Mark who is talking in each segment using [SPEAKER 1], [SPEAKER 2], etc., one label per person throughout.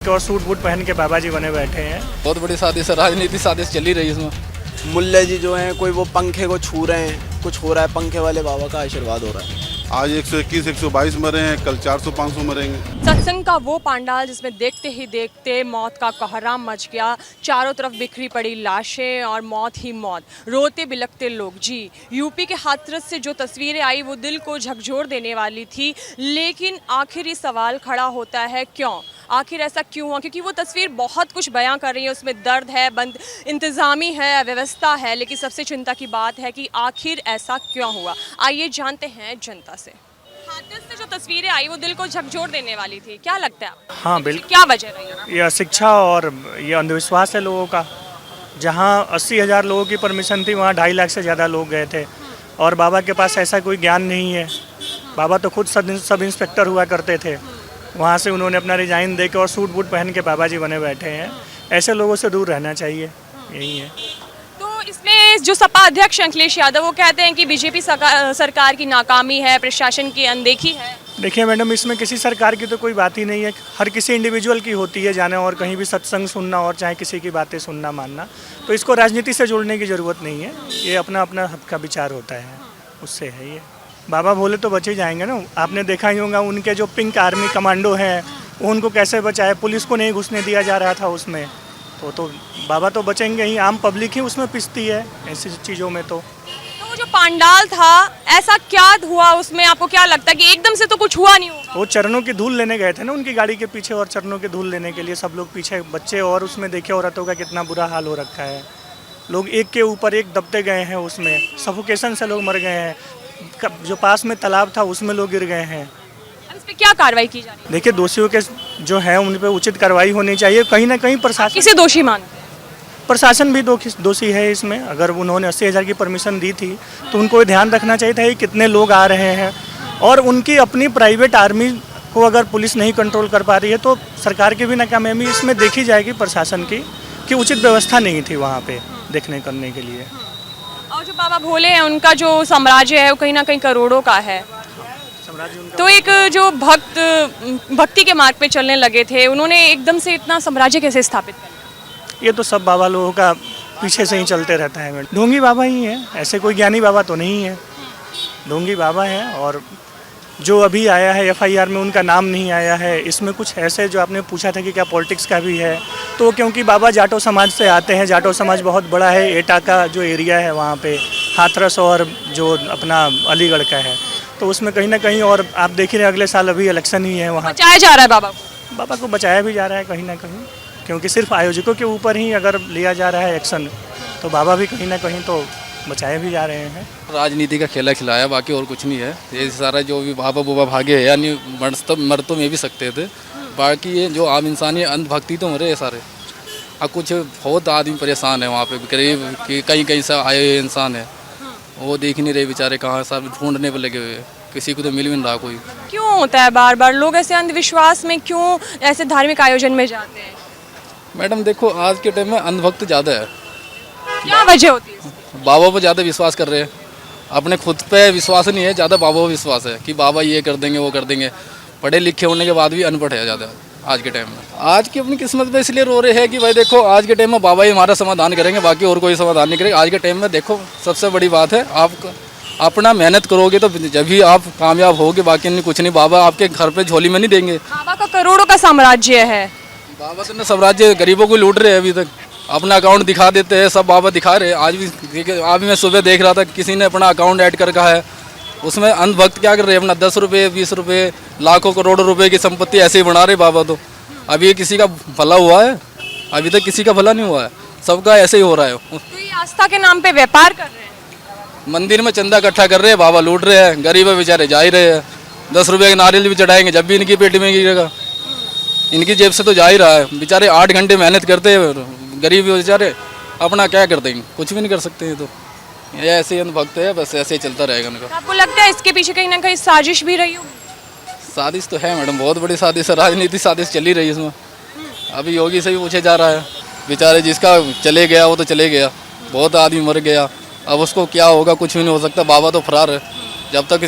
[SPEAKER 1] और suit boot पहन के बाबा जी बने बैठे हैं।
[SPEAKER 2] बहुत बड़ी साजिश है, राजनीति साजिश चली रही है इसमें।
[SPEAKER 3] मुल्ला जी जो हैं कोई वो पंखे को छू रहे हैं, कुछ हो रहा है, पंखे वाले बाबा का आशीर्वाद हो रहा है।
[SPEAKER 4] आज 121 122 मरे हैं, कल 400-500 मरेंगे।
[SPEAKER 5] सत्संग का वो पांडाल जिसमें देखते ही देखते मौत का कहराम मच गया। चारों तरफ बिखरी पड़ी लाशें और मौत ही मौत, रोते बिलखते लोग। जी, यूपी के हाथरस से जो तस्वीरें आई वो दिल को झकझोर देने वाली थी। लेकिन आखिरी सवाल खड़ा होता है, क्यों? आखिर ऐसा क्यों हुआ? क्योंकि वो तस्वीर बहुत कुछ बयां कर रही है, उसमें दर्द है, बंद इंतज़ामी है, व्यवस्था है, लेकिन सबसे चिंता की बात है कि आखिर ऐसा क्यों हुआ। आइए जानते हैं जनता से। हाथरस से जो तस्वीरें आई वो दिल को झकझोर देने वाली थी, क्या लगता है आपको?
[SPEAKER 1] हाँ बिल्कुल,
[SPEAKER 5] क्या वजह रही?
[SPEAKER 1] यह शिक्षा और ये अंधविश्वास है लोगों का। जहाँ 80,000 लोगों की परमिशन थी, वहाँ 2.5 लाख से ज़्यादा लोग गए थे। और बाबा के पास ऐसा कोई ज्ञान नहीं है। बाबा तो खुद सब इंस्पेक्टर हुआ करते थे। वहाँ से उन्होंने अपना रिजाइन दे के और सूट बूट पहन के बाबा जी बने बैठे हैं। ऐसे लोगों से दूर रहना चाहिए, यही है।
[SPEAKER 5] तो इसमें जो सपा अध्यक्ष अखिलेश यादव वो कहते हैं कि बीजेपी सरकार की नाकामी है, प्रशासन की अनदेखी है।
[SPEAKER 1] देखिए मैडम, इसमें किसी सरकार की तो कोई बात ही नहीं है। हर किसी इंडिविजुअल की होती है जाने और कहीं भी सत्संग सुनना और चाहे किसी की बातें सुनना मानना। तो इसको राजनीति से जोड़ने की ज़रूरत नहीं है। ये अपना अपना सबका विचार होता है, उससे है ये। बाबा भोले तो बचे जाएंगे ना। आपने देखा ही होगा उनके जो पिंक आर्मी कमांडो हैं वो उनको कैसे बचाए, पुलिस को नहीं घुसने दिया जा रहा था उसमें। तो बाबा तो बचेंगे ही, आम पब्लिक ही उसमें पिसती है ऐसी चीज़ों में। तो
[SPEAKER 5] जो पांडाल था ऐसा क्या हुआ उसमें? आपको क्या लगता है कि एकदम से तो कुछ हुआ नहीं होगा?
[SPEAKER 1] वो चरणों की धूल लेने गए थे ना उनकी गाड़ी के पीछे, और चरणों की धूल लेने के लिए सब लोग पीछे, बच्चे और उसमें देखे औरतों का कितना बुरा हाल हो रखा है। लोग एक के ऊपर एक दबते गए हैं, उसमें सफोकेशन से लोग मर गए हैं। जो पास में तालाब था उसमें लोग गिर गए हैं।
[SPEAKER 5] अब इस पे क्या कार्रवाई की जा रही है?
[SPEAKER 1] देखिए दोषियों के जो है उन पे उचित कार्रवाई होनी चाहिए। कहीं ना कहीं प्रशासन,
[SPEAKER 5] किसे दोषी मानते हैं?
[SPEAKER 1] प्रशासन भी दोषी है इसमें। अगर उन्होंने 80,000 की परमिशन दी थी तो उनको ध्यान रखना चाहिए था कि कितने लोग आ रहे हैं। और उनकी अपनी प्राइवेट आर्मी को अगर पुलिस नहीं कंट्रोल कर पा रही है तो सरकार की भी नाकामयाबी इसमें देखी जाएगी प्रशासन की, कि उचित व्यवस्था नहीं थी वहाँ पे देखने करने के लिए।
[SPEAKER 5] और जो बाबा भोले हैं उनका जो साम्राज्य है वो कहीं ना कहीं करोड़ों का है। तो एक जो भक्ति के मार्ग पे चलने लगे थे, उन्होंने एकदम से इतना साम्राज्य कैसे स्थापित कर लिया?
[SPEAKER 1] ये तो सब बाबा लोगों का पीछे से ही चलते रहता है। ढोंगी बाबा ही है, ऐसे कोई ज्ञानी बाबा तो नहीं है। ढोंगी बाबा है। और जो अभी आया है FIR में उनका नाम नहीं आया है। इसमें कुछ ऐसे जो आपने पूछा था कि क्या पॉलिटिक्स का भी है, तो क्योंकि बाबा जाटो समाज से आते हैं। जाटो समाज बहुत बड़ा है। एटा का जो एरिया है वहाँ पे हाथरस और जो अपना अलीगढ़ का है, तो उसमें कहीं ना कहीं। और आप देख रहे हैं अगले साल अभी इलेक्शन ही है वहाँ।
[SPEAKER 5] बचाया जा रहा है
[SPEAKER 1] बाबा को बचाया भी जा रहा है कहीं ना कहीं, क्योंकि सिर्फ आयोजकों के ऊपर ही अगर लिया जा रहा है एक्शन, तो बाबा भी कहीं ना कहीं तो बचाए भी जा रहे हैं।
[SPEAKER 2] राजनीति का खेला खिलाया, बाकी और कुछ नहीं है। ये सारा जो भी बाबा बुबा भागे है, यानी मर तो में भी सकते थे। बाकी ये जो आम इंसान है, अंधभक्ति तो मरे सारे। अब कुछ बहुत आदमी परेशान है वहाँ पे, करीब कि कहीं से आए हुए इंसान है, वो देख नहीं रहे बेचारे, कहाँ सब ढूंढने पर लगे हुए हैं, किसी को तो मिल भी नहीं रहा कोई।
[SPEAKER 5] क्यों होता है बार बार लोग ऐसे अंधविश्वास में, क्यों ऐसे धार्मिक आयोजन में जाते हैं?
[SPEAKER 2] मैडम देखो, आज के टाइम में अंधभक्त ज़्यादा है।
[SPEAKER 5] क्या वजह होती है?
[SPEAKER 2] बाबा पर ज़्यादा विश्वास कर रहे हैं। अपने खुद पे विश्वास नहीं है, ज़्यादा बाबा पर विश्वास है कि बाबा ये कर देंगे वो कर देंगे। पढ़े लिखे होने के बाद भी अनपढ़ है ज़्यादा आज के टाइम में। आज की अपनी किस्मत पे इसलिए रो रहे हैं कि भाई देखो, आज के टाइम में बाबा ही हमारा समाधान करेंगे, बाकी और कोई समाधान नहीं करेगा। आज के टाइम में देखो, सबसे बड़ी बात है, आप अपना मेहनत करोगे तो जब भी आप कामयाब होगे, बाकी नहीं कुछ नहीं। बाबा आपके घर पे झोली में नहीं देंगे।
[SPEAKER 5] बाबा का करोड़ों का साम्राज्य है।
[SPEAKER 2] बाबा तो साम्राज्य गरीबों को लूट रहे हैं। अभी तक अपना अकाउंट दिखा देते हैं, सब बाबा दिखा रहे हैं। आज भी मैं सुबह देख रहा था, किसी ने अपना अकाउंट ऐड कर रखा है। उसमें अंधभक्त क्या कर रहे हैं, अपना 10 रुपये 20 रुपये लाखों करोड़ों रुपए की संपत्ति ऐसे ही बना रहे बाबा। तो अभी किसी का भला हुआ है? अभी तक किसी का भला नहीं हुआ है, सबका ऐसे ही हो रहा है।
[SPEAKER 5] तो ये आस्था के नाम पे व्यापार कर रहे हैं।
[SPEAKER 2] मंदिर में चंदा इकट्ठा कर रहे हैं, बाबा लूट रहे हैं। गरीब बेचारे जा ही रहे हैं। 10 रुपये के नारियल भी चढ़ाएंगे, जब भी इनकी पेटी में गिरेगा, इनकी जेब से तो जा ही रहा है। बेचारे 8 घंटे मेहनत करते हैं, गरीब बेचारे अपना क्या कर देंगे, कुछ भी नहीं कर सकते हैं। तो ये ऐसे ही अंधभक्त है, बस ऐसे ही चलता रहेगा उनका।
[SPEAKER 5] आपको लगता है इसके पीछे कहीं ना कहीं साजिश भी रही होगी?
[SPEAKER 2] साजिश तो है मैडम, बहुत बड़ी साजिश है। राजनीति साजिश चली रही है इसमें। अभी योगी से भी पूछे जा रहा है, बेचारे जिसका चले गया वो तो चले गया, बहुत आदमी मर गया, अब उसको क्या होगा, कुछ भी नहीं हो सकता। बाबा तो फरार है। जब तक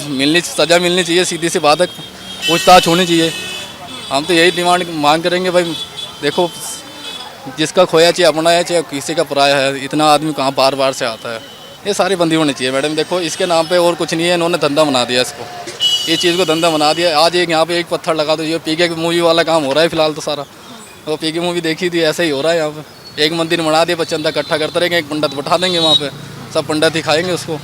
[SPEAKER 2] सज़ा मिलनी चाहिए, सीधी सी बात है, पूछताछ होनी चाहिए। हम तो यही डिमांड मांग करेंगे भाई, देखो जिसका खोया चाहे अपना है चाहे किसी का पराया है, इतना आदमी कहाँ बार बार से आता है। ये सारी बंदी होनी चाहिए मैडम। देखो इसके नाम पे और कुछ नहीं है, इन्होंने धंधा बना दिया इसको, ये चीज़ को धंधा बना दिया। आज एक यहाँ पे एक पत्थर लगा दो, ये पीके की मूवी वाला काम हो रहा है फिलहाल तो सारा। तो पीके मूवी देखी थी, ऐसा ही हो रहा है यहाँ पे। एक मंदिर बना दिया, चंदा इकट्ठा करते रहेंगे, एक पंडित बैठा देंगे वहाँ पे, सब पंडित ही खाएंगे उसको।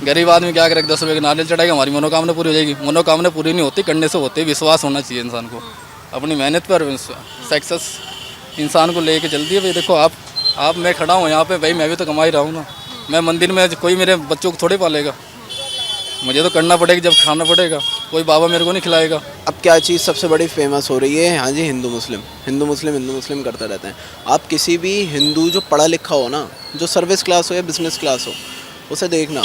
[SPEAKER 2] गरीब आदमी क्या करेगा, 10 रुपये का नारियल चढ़ाएगा, हमारी मनोकामना पूरी हो जाएगी। मनोकामना पूरी नहीं होती, करने से होती, विश्वास होना चाहिए इंसान को अपनी मेहनत पर। सक्सेस इंसान को लेके चलती है। भाई देखो आप मैं खड़ा हूँ यहाँ पे, भाई मैं भी तो कमा ही रहा हूँ ना। मैं मंदिर में कोई मेरे बच्चों को थोड़े पालेगा, मुझे तो करना पड़ेगा, जब खाना पड़ेगा। कोई बाबा मेरे को नहीं खिलाएगा।
[SPEAKER 3] अब क्या चीज़ सबसे बड़ी फेमस हो रही है? हाँ जी, हिंदू मुस्लिम करते रहते हैं। आप किसी भी हिंदू जो पढ़ा लिखा हो ना, जो सर्विस क्लास हो या बिजनेस क्लास हो, उसे देखना,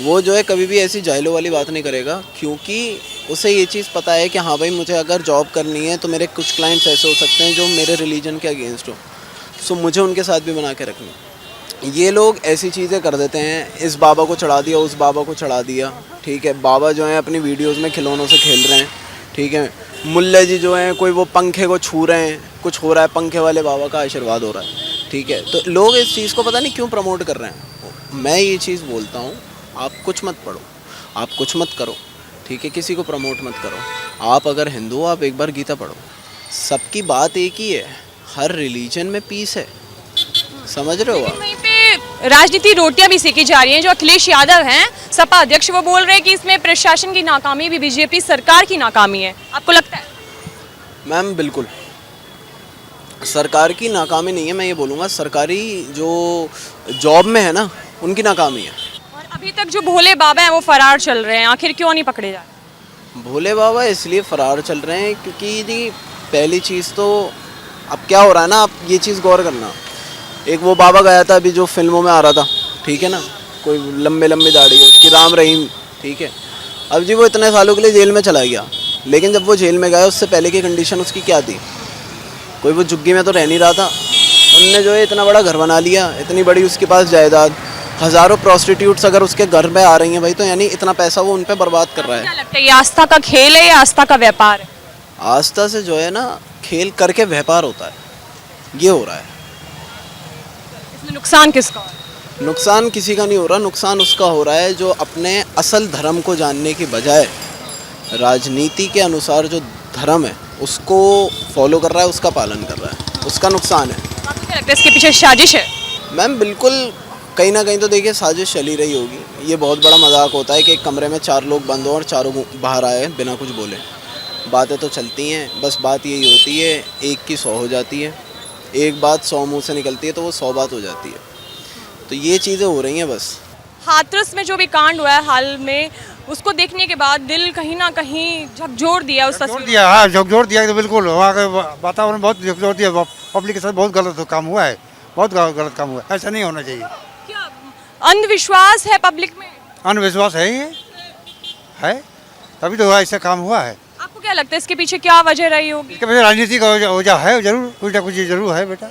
[SPEAKER 3] वो जो है कभी भी ऐसी जाहिलों वाली बात नहीं करेगा, क्योंकि उसे ये चीज़ पता है कि हाँ भाई मुझे अगर जॉब करनी है तो मेरे कुछ क्लाइंट्स ऐसे हो सकते हैं जो मेरे रिलीजन के अगेंस्ट हो, सो मुझे उनके साथ भी बना के रखनी। ये लोग ऐसी चीज़ें कर देते हैं, इस बाबा को चढ़ा दिया, उस बाबा को चढ़ा दिया, ठीक है। बाबा जो है अपनी वीडियोस में खिलौनों से खेल रहे हैं, ठीक है। मुल्ला जी जो हैं कोई वो पंखे को छू रहे हैं, कुछ हो रहा है, पंखे वाले बाबा का आशीर्वाद हो रहा है, ठीक है। तो लोग इस चीज़ को पता नहीं क्यों प्रमोट कर रहे हैं। मैं ये चीज़ बोलता हूँ, आप कुछ मत पढ़ो, आप कुछ मत करो, ठीक है, किसी को प्रमोट मत करो। आप अगर हिंदू हो, आप एक बार गीता पढ़ो। सबकी बात एक ही है, हर रिलीजन में पीस है, समझ रहे हो आप?
[SPEAKER 5] वहीं पे राजनीति रोटियां भी सेकी जा रही हैं। जो अखिलेश यादव हैं सपा अध्यक्ष, वो बोल रहे हैं कि इसमें प्रशासन की नाकामी भी बीजेपी सरकार की नाकामी है। आपको लगता है?
[SPEAKER 3] मैम बिल्कुल सरकार की नाकामी नहीं है, मैं ये बोलूँगा सरकारी जो जॉब में है ना, उनकी नाकामी है।
[SPEAKER 5] और अभी तक जो भोले बाबा हैं वो फरार चल रहे हैं, आखिर क्यों नहीं पकड़े जा रहे?
[SPEAKER 3] भोले बाबा इसलिए फरार चल रहे हैं क्योंकि जी पहली चीज़ तो अब क्या हो रहा है ना, आप ये चीज़ गौर करना। एक वो बाबा गया था अभी जो फिल्मों में आ रहा था, ठीक है ना, कोई लंबे दाढ़ी है उसकी, राम रहीम, ठीक है। अब जी वो इतने सालों के लिए जेल में चला गया, लेकिन जब वो जेल में गया उससे पहले की कंडीशन उसकी क्या थी? कोई वो झुग्गी में तो रह नहीं रहा था। उनने जो है इतना बड़ा घर बना लिया, इतनी बड़ी उसके पास जायदाद, हज़ारों प्रोस्टिट्यूट्स अगर उसके घर में आ रही हैं भाई, तो यानी इतना पैसा वो उन पर बर्बाद कर रहा है।
[SPEAKER 5] क्या लगता है, ये आस्था का खेल है या आस्था का व्यापार है?
[SPEAKER 3] आस्था से जो है ना खेल करके व्यापार होता है, ये हो रहा है।
[SPEAKER 5] इसमें नुकसान किसका हो रहा है?
[SPEAKER 3] नुकसान किसी का नहीं हो रहा, नुकसान उसका हो रहा है जो अपने असल धर्म को जानने की बजाय राजनीति के अनुसार जो धर्म है उसको फॉलो कर रहा है, उसका पालन कर रहा है, उसका नुकसान है।
[SPEAKER 5] आपको क्या लगता है इसके पीछे साजिश है?
[SPEAKER 3] मैम बिल्कुल, कहीं ना कहीं तो देखिए साजिश चली रही होगी। ये बहुत बड़ा मजाक होता है कि एक कमरे में 4 लोग बंद हो और चारों बाहर आए बिना कुछ बोले। बातें तो चलती हैं, बस बात यही होती है, एक की 100 हो जाती है, एक बात 100 मुँह से निकलती है तो वो 100 बात हो जाती है। तो ये चीज़ें हो रही हैं बस।
[SPEAKER 5] हाथरस में जो भी कांड हुआ है हाल में, उसको देखने के बाद दिल कहीं ना कहीं झकझोर दिया उस
[SPEAKER 6] झकझोर
[SPEAKER 5] तस्वीर।
[SPEAKER 6] दिया, हाँ झकझोर दिया तो बिल्कुल। वहाँ का वातावरण बहुत झकझोर दिया, पब्लिक के साथ बहुत गलत काम हुआ है, बहुत गलत काम हुआ है, ऐसा नहीं होना चाहिए।
[SPEAKER 5] क्या अंधविश्वास है पब्लिक में?
[SPEAKER 6] अंधविश्वास है, ये है तभी तो ऐसा काम हुआ है।
[SPEAKER 5] आपको क्या लगता है इसके पीछे क्या वजह रही होगी?
[SPEAKER 6] इसके पीछे राजनीति का वजह है जरूर, कुछ ना कुछ जरूर है बेटा।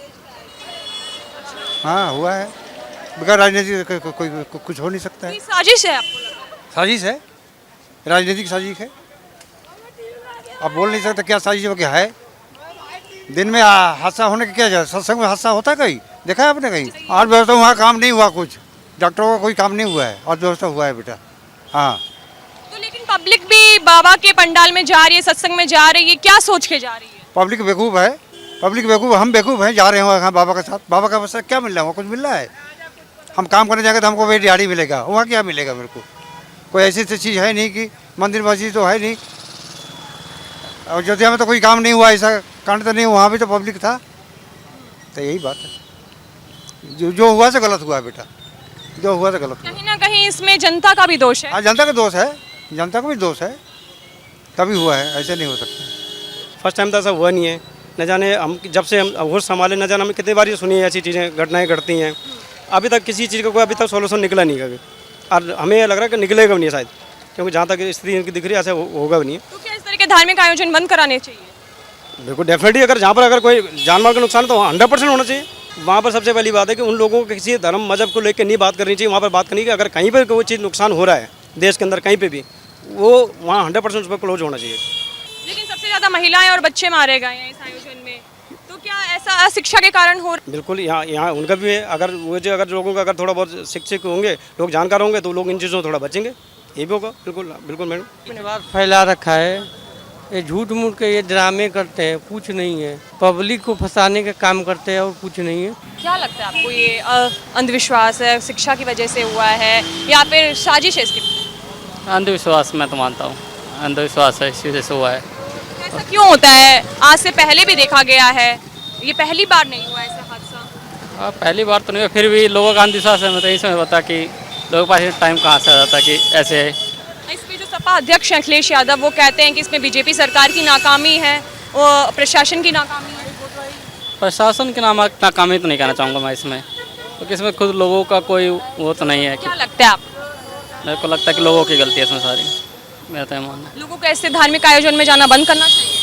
[SPEAKER 6] हाँ हुआ है, बगैर राजनीति कोई कुछ हो नहीं सकता है।
[SPEAKER 5] कोई साजिश है आपको लगता है?
[SPEAKER 6] साजिश है, राजनीतिक साजिश है, आप बोल नहीं सकते क्या साजिश हो क्या है। दिन में हादसा होने का क्या है, सत्संग में हादसा होता है कहीं, देखा है आपने कहीं? अर्थव्यवस्था वहाँ काम नहीं हुआ, कुछ डॉक्टरों का कोई काम नहीं हुआ है, अर्थव्यवस्था हुआ है बेटा। हाँ
[SPEAKER 5] तो लेकिन पब्लिक भी बाबा के पंडाल में जा रही है, सत्संग में जा रही है, क्या सोच के जा रही है?
[SPEAKER 6] पब्लिक बेवकूफ़ है, पब्लिक बेवकूफ़, हम बेवकूफ़ हैं, जा रहे हैं वहाँ बाबा के साथ। बाबा का बस क्या मिल रहा है वहाँ, कुछ मिल रहा है? हम काम करने जाएंगे तो हमको वही दिहाड़ी मिलेगा, वहाँ क्या मिलेगा मेरे को? कोई ऐसी चीज़ है नहीं कि मंदिर मस्जिद तो है नहीं। और अयोध्या में तो कोई काम नहीं हुआ, ऐसा कांड तो नहीं, वहाँ भी तो पब्लिक था। तो यही बात है, जो हुआ से गलत हुआ है बेटा, जो हुआ से गलत हुआ।
[SPEAKER 5] कहीं ना कहीं इसमें जनता का भी दोष है।
[SPEAKER 6] हाँ जनता का दोष है, जनता का भी दोष है, तभी हुआ है, ऐसे नहीं हो सकता।
[SPEAKER 7] फर्स्ट टाइम तो ऐसा हुआ नहीं है, न जाने हम जब से हम होश संभाले, न जाने हमें कितनी बार ये सुनी है ऐसी चीज़ें, घटनाएं घटती हैं। अभी तक किसी चीज़ का कोई अभी तक सोल्यूशन निकला नहीं कभी, और हमें ये लग रहा है कि निकलेगा भी नहीं शायद, क्योंकि जहाँ तक स्थिति इनकी दिख रही है ऐसा होगा भी नहीं।
[SPEAKER 5] तो क्या इस तरह के धार्मिक आयोजन बंद कराने चाहिए?
[SPEAKER 7] बिल्कुल डेफिनेटली, अगर जहाँ पर अगर कोई जानमाल का नुकसान है तो 100% होना चाहिए। वहाँ पर सबसे पहली बात है कि उन लोगों को किसी धर्म मजहब को लेकर नहीं बात करनी चाहिए, वहाँ पर बात करनी कि अगर कहीं पर कोई चीज़ नुकसान हो रहा है देश के अंदर कहीं पर भी, वो वहाँ 100% उस पर क्लोज होना चाहिए।
[SPEAKER 5] लेकिन सबसे ज़्यादा महिलाएं और बच्चे मारे गए हैं इस आयोजन में, तो क्या ऐसा अशिक्षा के कारण हो रहा
[SPEAKER 7] बिल्कुल यहाँ यहाँ उनका भी है। अगर वो जो अगर लोगों का अगर थोड़ा बहुत शिक्षित होंगे, लोग जानकार होंगे, तो लोग इन चीज़ों से थोड़ा बचेंगे। ये भी होगा। बिल्कुल बिल्कुल मैडम।
[SPEAKER 8] विश्वास फैला रखा है, ये झूठ मूठ के ये ड्रामे करते हैं, कुछ नहीं है। पब्लिक को फंसाने का काम करते हैं और कुछ नहीं है।
[SPEAKER 5] क्या लगता है आपको, ये अंधविश्वास है, शिक्षा की वजह से हुआ है या फिर साजिश है इसकी?
[SPEAKER 9] अंधविश्वास मैं तो मानता हूँ, अंधविश्वास है, इसी वजह से हुआ है।
[SPEAKER 5] ऐसा क्यों होता है? आज से पहले भी देखा गया है, ये पहली बार नहीं हुआ ऐसा हादसा।
[SPEAKER 9] पहली बार तो नहीं हुआ, फिर भी लोगों का अंधविश्वास है। मतलब इसमें बता कि लोगों के पास टाइम कहाँ से आ जाता कि ऐसे है।
[SPEAKER 5] इसमें जो सपा अध्यक्ष हैं अखिलेश यादव, वो कहते हैं कि इसमें बीजेपी सरकार की नाकामी है, वो प्रशासन की नाकामी है।
[SPEAKER 9] प्रशासन के नाकामी तो नहीं कहना चाहूँगा मैं इसमें, क्योंकि इसमें खुद लोगों का कोई वो तो नहीं है।
[SPEAKER 5] क्या लगता है आपको?
[SPEAKER 9] मेरे को लगता है कि लोगों की गलती है इसमें सारी, मेरा तो मानना है।
[SPEAKER 5] लोगों को ऐसे धार्मिक आयोजन में जाना बंद करना चाहिए?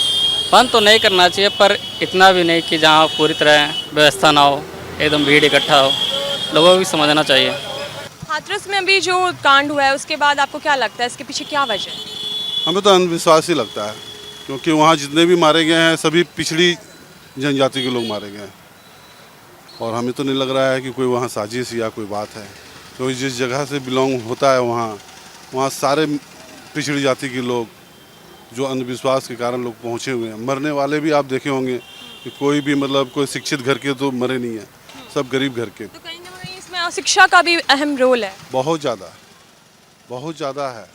[SPEAKER 9] बंद तो नहीं करना चाहिए, पर इतना भी नहीं कि जहाँ पूरी तरह व्यवस्था ना हो, एकदम भीड़ इकट्ठा हो। लोगों को भी समझना चाहिए।
[SPEAKER 5] हाथरस में अभी जो कांड हुआ है, उसके बाद आपको क्या लगता है, इसके पीछे क्या वजह है?
[SPEAKER 4] हमें तो अंधविश्वास ही लगता है, क्योंकि वहाँ जितने भी मारे गए हैं सभी पिछड़ी जनजाति के लोग मारे गए हैं। और हमें तो नहीं लग रहा है कि कोई वहाँ साजिश या कोई बात है, क्योंकि जिस जगह से बिलोंग होता है वहाँ सारे पिछड़ी जाति के लोग जो अंधविश्वास के कारण लोग पहुँचे हुए हैं। मरने वाले भी आप देखे होंगे कि कोई भी मतलब कोई शिक्षित घर के तो मरे नहीं हैं, सब गरीब घर के।
[SPEAKER 5] तो कहीं ना कहीं इसमें शिक्षा का भी अहम रोल है।
[SPEAKER 4] बहुत ज़्यादा है।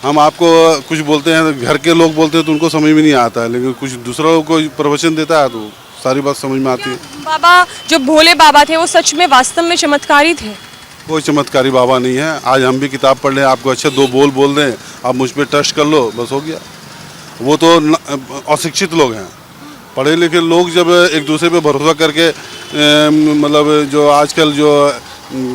[SPEAKER 4] हम आपको कुछ बोलते हैं, घर के लोग बोलते हैं तो उनको समझ में नहीं आता है, लेकिन कुछ दूसरा लोग को प्रवचन देता है तो सारी बात समझ में आती है।
[SPEAKER 5] बाबा जो भोले बाबा थे, वो सच में वास्तव में चमत्कारी थे?
[SPEAKER 4] कोई चमत्कारी बाबा नहीं है। आज हम भी किताब पढ़ लें, आपको अच्छे दो बोल दें, आप मुझ पर ट्रस्ट कर लो, बस हो गया। वो तो अशिक्षित लोग हैं। पढ़े लिखे लोग जब एक दूसरे पे भरोसा करके मतलब जो आजकल जो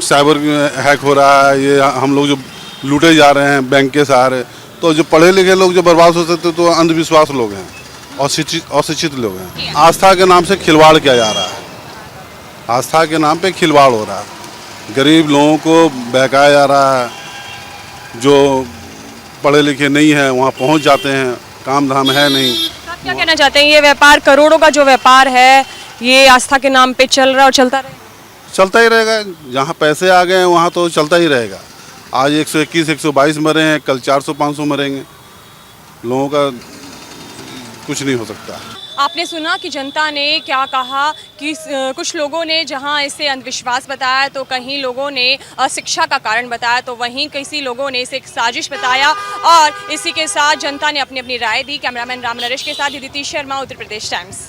[SPEAKER 4] साइबर हैक हो रहा है, ये हम लोग जो लूटे जा रहे हैं बैंक के सहारे, तो जो पढ़े लिखे लोग जो बर्बाद हो सकते तो अंधविश्वास लोग हैं, अशिक्षित लोग हैं। आस्था के नाम से खिलवाड़ किया जा रहा है, आस्था के नाम पे खिलवाड़ हो रहा है, गरीब लोगों को बहकाया जा रहा है। जो पढ़े लिखे नहीं हैं वहाँ पहुँच जाते हैं, काम धाम है नहीं।
[SPEAKER 5] आप क्या कहना चाहते हैं, ये व्यापार करोड़ों का जो व्यापार है, ये आस्था के नाम पे चल रहा और चलता रहेगा?
[SPEAKER 4] चलता ही रहेगा। जहाँ पैसे आ गए हैं वहाँ तो चलता ही रहेगा। आज 121 122 मरे हैं, कल 400 500 मरेंगे। लोगों का कुछ नहीं हो सकता।
[SPEAKER 5] आपने सुना कि जनता ने क्या कहा कि कुछ लोगों ने जहां इसे अंधविश्वास बताया तो कहीं लोगों ने अशिक्षा का कारण बताया, तो वहीं किसी लोगों ने इसे एक साजिश बताया। और इसी के साथ जनता ने अपनी अपनी राय दी। कैमरामैन राम नरेश के साथ अदिति शर्मा, उत्तर प्रदेश टाइम्स।